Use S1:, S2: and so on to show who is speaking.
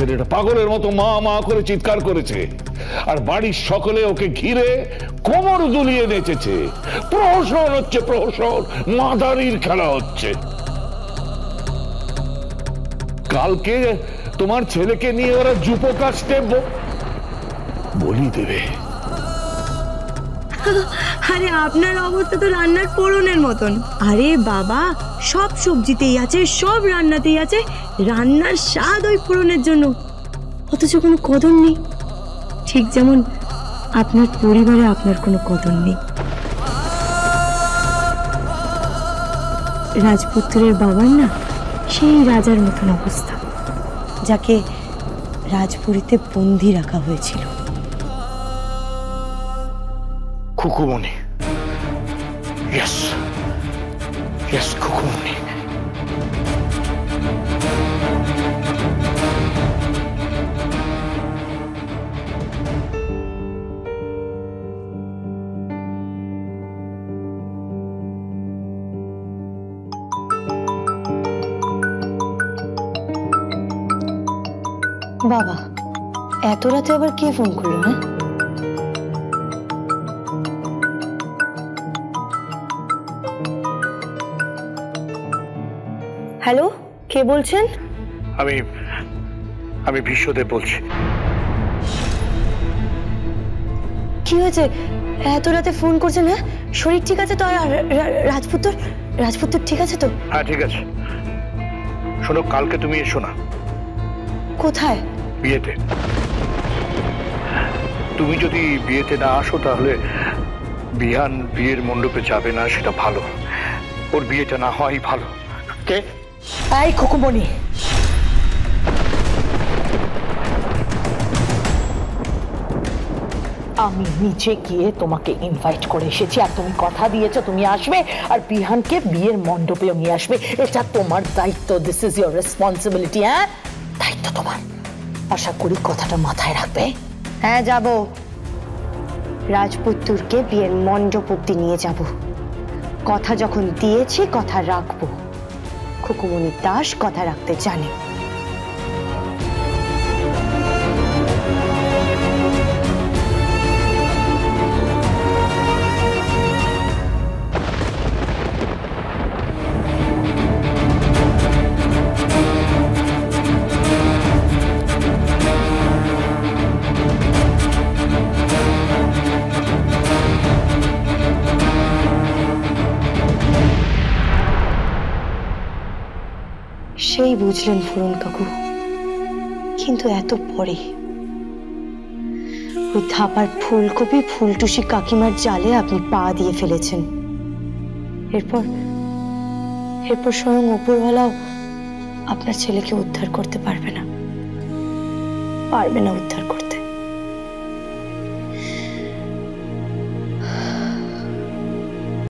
S1: ছেলেটা পাগলের মতো মা মা করে চিৎকার করেছে, আর বাড়ির সকলে ওকে ঘিরে কোমর দুলিয়ে নেচেছে। প্রহসন হচ্ছে, প্রহসন, মাদারির খেলা হচ্ছে। কালকে তোমার ছেলেকে নিয়ে ওরা জুপো কাস্টে বলি দেবে।
S2: আরে আপনার অবস্থা তো রান্নার ফোড়নের মতন। আরে বাবা, সব সবজিতেই আছে, সব রান্নাতেই আছে, রান্নার স্বাদ ওই ফোড়নের জন্য, অথচ কোনো কদর নেই। ঠিক যেমন আপনার পরিবারে আপনার কোনো কদর নেই। রাজপুত্রের বাবার না সেই রাজার মতন অবস্থা, যাকে রাজপুরীতে বন্দি রাখা হয়েছিল।
S1: খুকুমণি, ইয়েস ইয়েস, খুকুমণি।
S2: বাবা, এত রাতে আবার কে ফোন করলো? হ্যাঁ, হ্যালো, কে বলছেন?
S1: আমি বিশ্বদেব বলছি।
S2: কি হয়েছে? এত রাতে ফোন করছেন? হ্যাঁ, শরীর ঠিক আছে তো? রাজপুত্র ঠিক আছে তো?
S1: হ্যাঁ ঠিক আছে। শোনো, কালকে তুমি এসো না।
S2: কোথায়?
S1: বিয়েতে। তুমি যদি বিয়েতে না আসো তাহলে বিহান বিয়ের মণ্ডপে যাবে না, সেটা ভালো। ওর বিয়েটা না হওয়াই ভালো। কে?
S3: এই খুকুমণি, আমি নিচে গিয়ে তোমাকে ইনভাইট করে এসেছি, আর তুমি কথা দিয়েছো তুমি আসবে, আর বিহানকে বিয়ের মণ্ডপেও নিয়ে আসবে। এটা তোমার দায়িত্ব। This is your responsibility. হ্যাঁ, দায়িত্ব তোমার। আশা করি কথাটা মাথায় রাখবে।
S2: হ্যাঁ, যাব। রাজপুত্রকে বিয়ের মণ্ডপ অব্দি নিয়ে যাব। কথা যখন দিয়েছি কথা রাখবো। খুকুমণি দাস কথা রাখতে জানে। সেই বুঝলেন ফুরন কাকু, কিন্তু এত পরে। ওই ধাপার ফুলকপি ফুলটুসি কাকিমার জালে আপনি পা দিয়ে ফেলেছেন। এরপর স্বয়ং উপরওয়ালাও আপনার ছেলেকে উদ্ধার করতে পারবে না উদ্ধার করতে।